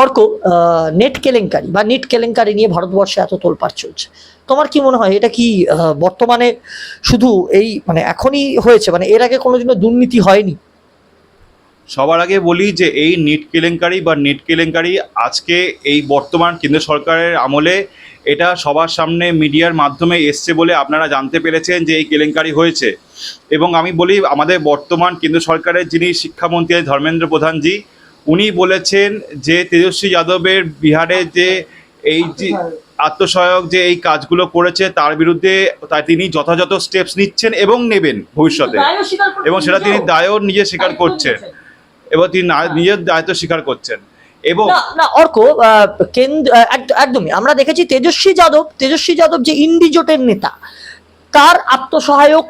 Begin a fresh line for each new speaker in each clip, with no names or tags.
Arka, net কেলেঙ্কারি বা NEET কেলেঙ্কারি নিয়ে ভারতবর্ষে এত তোলপাড় চলছে, তোমার কি মনে হয় এটা কি বর্তমানে শুধু এই মানে এখনই হয়েছে, মানে এর আগে কোনোদিনও দুর্নীতি হয়নি?
সবার আগে বলি যে এই নিট কেলেঙ্কারি বা নেট কেলেঙ্কারি আজকে এই বর্তমান কেন্দ্র সরকারের আমলে এটা সবার সামনে মিডিয়ার মাধ্যমে এসছে বলে আপনারা জানতে পেরেছেন যে এই কেলেঙ্কারি হয়েছে। এবং আমি বলি আমাদের বর্তমান কেন্দ্র সরকারের যিনি শিক্ষামন্ত্রী ধর্মেন্দ্র প্রধানজি, উনি বলেছেন যে তেজস্বী যাদবের বিহারে যে এই যে আত্মসহায়ক যে এই কাজগুলো করেছে তার বিরুদ্ধে তিনি যথাযথ স্টেপস নিচ্ছেন এবং নেবেন ভবিষ্যতে, এবং সেটা তিনি দায়ও নিজে স্বীকার করছেন এবং তিনি নিজের দায়িত্ব স্বীকার করছেন। এবং
না না অর্ক, কেন্দ্র একদমই আমরা দেখেছি তেজস্বী যাদব যে ইন্ডি জোটের নেতা, তার আত্মসহায়ক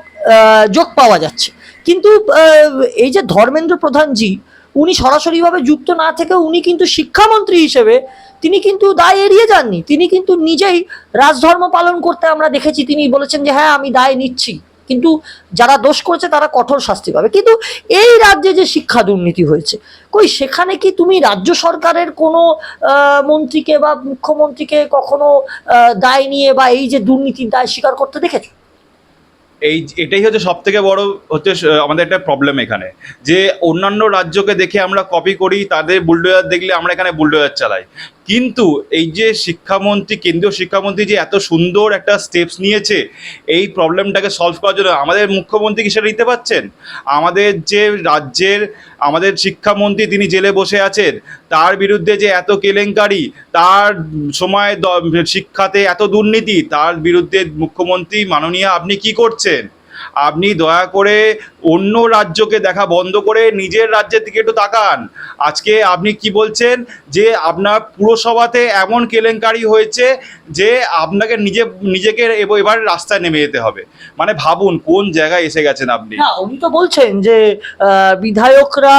যোগ পাওয়া যাচ্ছে। কিন্তু এই যে ধর্মেন্দ্র প্রধানজি, উনি সরাসরিভাবে যুক্ত না থেকে উনি কিন্তু শিক্ষামন্ত্রী হিসেবে তিনি কিন্তু দায় এড়িয়ে যাননি, তিনি কিন্তু নিজেই রাজধর্ম পালন করতে আমরা দেখেছি। তিনি বলেছেন যে হ্যাঁ আমি দায় নিচ্ছি, কিন্তু যারা দোষ করেছে তারা কঠোর শাস্তি পাবে। কিন্তু এই রাজ্যে যে শিক্ষা দুর্নীতি হয়েছে, কই সেখানে কি তুমি রাজ্য সরকারের কোনো মন্ত্রীকে বা মুখ্যমন্ত্রীকে কখনো দায় নিয়ে বা এই যে দুর্নীতির দায় স্বীকার করতে দেখেছো?
এটাই হচ্ছে সব থেকে বড় হচ্ছে আমাদের একটা প্রবলেম এখানে, যে অন্যান্য রাজ্যকে দেখে আমরা কপি করি, তাদের বুলডোজার দেখলে আমরা এখানে বুলডোজার চালাই। কিন্তু এই যে শিক্ষামন্ত্রী, কেন্দ্রীয় শিক্ষামন্ত্রী যে এত সুন্দর একটা স্টেপস নিয়েছে এই প্রবলেমটাকে সলভ করার জন্য, আমাদের মুখ্যমন্ত্রী কি সেটা নিতে পারছেন? আমাদের যে রাজ্যের আমাদের শিক্ষামন্ত্রী তিনি জেলে বসে আছেন, তার বিরুদ্ধে যে এত কেলেঙ্কারি, তার সময় শিক্ষাতে এত দুর্নীতি, তার বিরুদ্ধে মুখ্যমন্ত্রী মাননীয় আপনি কি করছেন? আপনি দয়া করে অন্য রাজ্যকে দেখা বন্ধ করে নিজের রাজ্যের দিকে একটু তাকান। আজকে আপনি কি বলছেন যে আপনার পুরসভাতে এমন কেলেঙ্কারি হয়েছে যে আপনাকে নিজেকে এবার রাস্তায় নেমে যেতে হবে। মানে ভাবুন কোন জায়গায় এসে গেছেন আপনি।
না, উনি তো বলছেন যে বিধায়করা,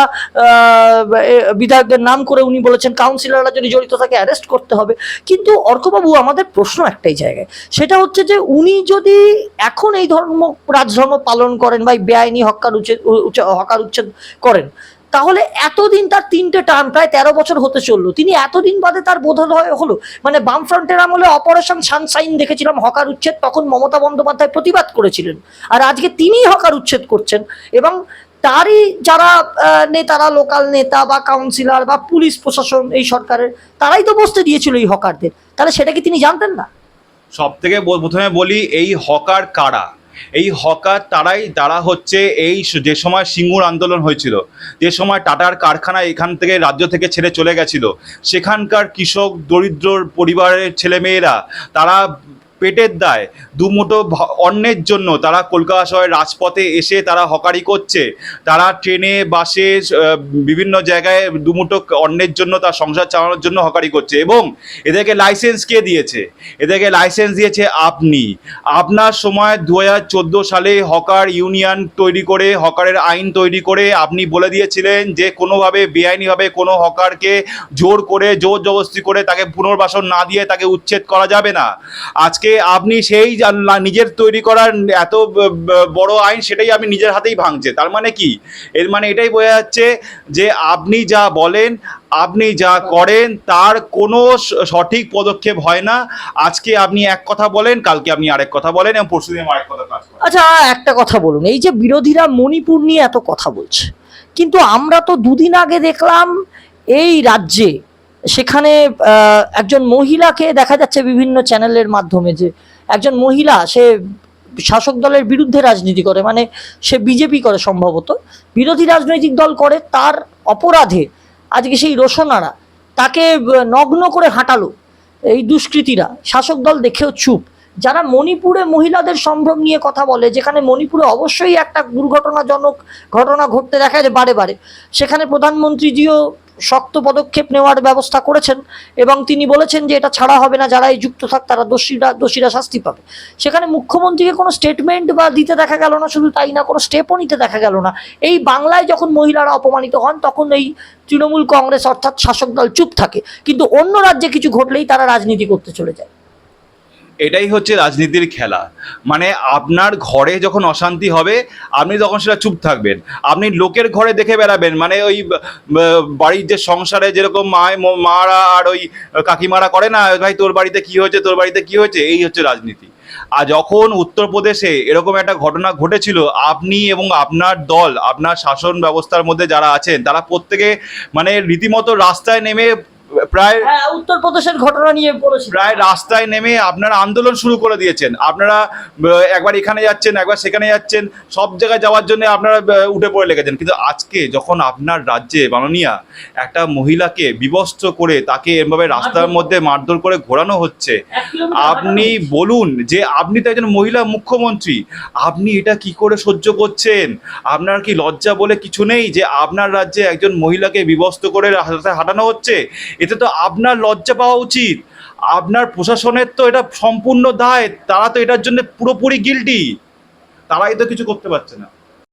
বিধায়কদের নাম করে উনি বলেছেন কাউন্সিলররা যদি জড়িত থাকে অ্যারেস্ট করতে হবে। কিন্তু অর্কবাবু, আমাদের প্রশ্ন একটাই জায়গায়, সেটা হচ্ছে যে উনি যদি এখন এই রাজধর্ম পালন করেন বা বেআইনি হকার উচ্ছেদ করেন, তাহলে এতদিন তার 3টে টার্ম, প্রায় 13 বছর হতে চললো, তিনি এতদিন বাদে তার বোধ হলো। মানে বামফ্রন্টের আমলে অপারেশন সানশাইন দেখেছিলাম হকার উচ্ছেদ, তখন মমতা বন্দ্যোপাধ্যায় প্রতিবাদ করেছিলেন, আর আজকে তিনি হকার উচ্ছেদ করছেন। এবং তারই যারা নেতারা, লোকাল নেতা বা কাউন্সিলর বা পুলিশ প্রশাসন এই সরকারের, তারাই তো বসতে দিয়েছিল এই হকারদের, তাহলে সেটা কি তিনি জানতেন না?
সব থেকে প্রথমে বলি এই হকার কারা? এই হকার তারা হচ্ছে এই যে সময় সিঙ্গুর আন্দোলন হয়েছিল, যে সময় টাটার কারখানা এখান থেকে রাজ্য থেকে ছেড়ে চলে গেছিল, সেখানকার কৃষক দরিদ্র পরিবারের ছেলেমেয়েরা তারা পেটের দায় দুমুঠো অন্নের জন্য তারা কলকাতা শহরের রাজপথে এসে তারা হকারি করছে। তারা ট্রেনে বাসে বিভিন্ন জায়গায় দুমুঠো অন্নের জন্য তার সংসার চালানোর জন্য হকারি করছে। এবং এদেরকে লাইসেন্স কে দিয়েছে? এদেরকে লাইসেন্স দিয়েছে আপনি। আপনার সময় 2014 সালে হকার ইউনিয়ন তৈরি করে, হকারের আইন তৈরি করে আপনি বলে দিয়েছিলেন যে কোনোভাবে বেআইনিভাবে কোনো হকারকে জোর জবরদস্তি করে তাকে পুনর্বাসন না দিয়ে তাকে উচ্ছেদ করা যাবে না। আজকে আপনি সেই নিজের তৈরি করার এত বড় আইন, সেটাই আপনি নিজের হাতেই ভাঙছে। তার মানে কি? এর মানে এটাই বোঝা যাচ্ছে যে আপনি যা বলেন, আপনি যা করেন তার কোনো সঠিক পদক্ষেপ হয় না। আজকে আপনি এক কথা বলেন, কালকে আপনি আরেক কথা বলেন, এবং পরশুদিন আরেক কথা কাজ করেন।
আচ্ছা, একটা কথা বলুন, এই যে বিরোধীরা মণিপুর নিয়ে এত কথা বলছে, কিন্তু আমরা তো দুদিন আগে দেখলাম এই রাজ্যে, সেখানে একজন মহিলাকে দেখা যাচ্ছে বিভিন্ন চ্যানেলের মাধ্যমে, যে একজন মহিলা সে শাসক দলের বিরুদ্ধে রাজনীতি করে, মানে সে বিজেপি করে, সম্ভবত বিরোধী রাজনৈতিক দল করে, তার অপরাধে আজকে সেই রোশনারা তাকে নগ্ন করে হাঁটালো এই দুষ্কৃতীরা, শাসক দল দেখেও চুপ। যারা মণিপুরে মহিলাদের সম্ভ্রম নিয়ে কথা বলে, যেখানে মণিপুরে অবশ্যই একটা দুর্ঘটনাজনক ঘটনা ঘটতে দেখা যায় বারে বারে, সেখানে প্রধানমন্ত্রীজিও শক্ত পদক্ষেপ নেওয়ার ব্যবস্থা করেছেন এবং তিনি বলেছেন যে এটা ছাড়া হবে না, যারা এই যুক্ত থাক তারা দোষীরা শাস্তি পাবে। সেখানে মুখ্যমন্ত্রীকে কোনো স্টেটমেন্ট বা দিতে দেখা গেল না, শুধু তাই না, কোনো স্টেপও নিতে দেখা গেল না। এই বাংলায় যখন মহিলারা অপমানিত হন তখন এই তৃণমূল কংগ্রেস অর্থাৎ শাসক দল চুপ থাকে, কিন্তু অন্য রাজ্যে কিছু ঘটলেই তারা রাজনীতি করতে চলে যায়।
এটাই হচ্ছে রাজনীতির খেলা। মানে আপনার ঘরে যখন অশান্তি হবে আপনি তখন সেটা চুপ থাকবেন, আপনি লোকের ঘরে দেখে বেড়াবেন। মানে ওই বাড়ির যে সংসারে যেরকম মারা আর ওই কাকিমারা করে না, ভাই তোর বাড়িতে কি হয়েছে, তোর বাড়িতে কি হয়েছে, এই হচ্ছে রাজনীতি। আর যখন উত্তরপ্রদেশে এরকম একটা ঘটনা ঘটেছিল, আপনি এবং আপনার দল, আপনার শাসন ব্যবস্থার মধ্যে যারা আছেন তারা প্রত্যেকে মানে রীতিমতো রাস্তায় নেমে প্রায়
হ্যাঁ, উত্তরপ্রদেশের ঘটনা নিয়ে বলেছি।
প্রায় রাস্তায় নেমে আপনারা আন্দোলন শুরু করে দিয়েছেন। আপনারা একবার এখানে যাচ্ছেন, একবার সেখানে যাচ্ছেন, সব জায়গায় যাওয়ার জন্য আপনারা উঠে পড়ে লেগেছেন। কিন্তু আজকে যখন আপনার রাজ্যে মাননীয়া একটা মহিলাকে বিবস্ত্র করে তাকে এভাবে রাস্তার মধ্যে মারধর করে ঘোরানো হচ্ছে,
1 কিলোমিটার
আপনি বলুন যে আপনি তো একজন মহিলা মুখ্যমন্ত্রী, আপনি এটা কি করে সহ্য করছেন? আপনার কি লজ্জা বলে কিছু নেই যে আপনার রাজ্যে একজন মহিলাকে বিবস্ত্র করে রাস্তায় হাঁটানো হচ্ছে? এতে তো আপনার লজ্জা পাওয়া উচিত। আপনার প্রশাসনের তো এটা সম্পূর্ণ দায়, তারা তো এটার জন্য পুরোপুরি গিল্টি, তারাই তো কিছু করতে পারছে না।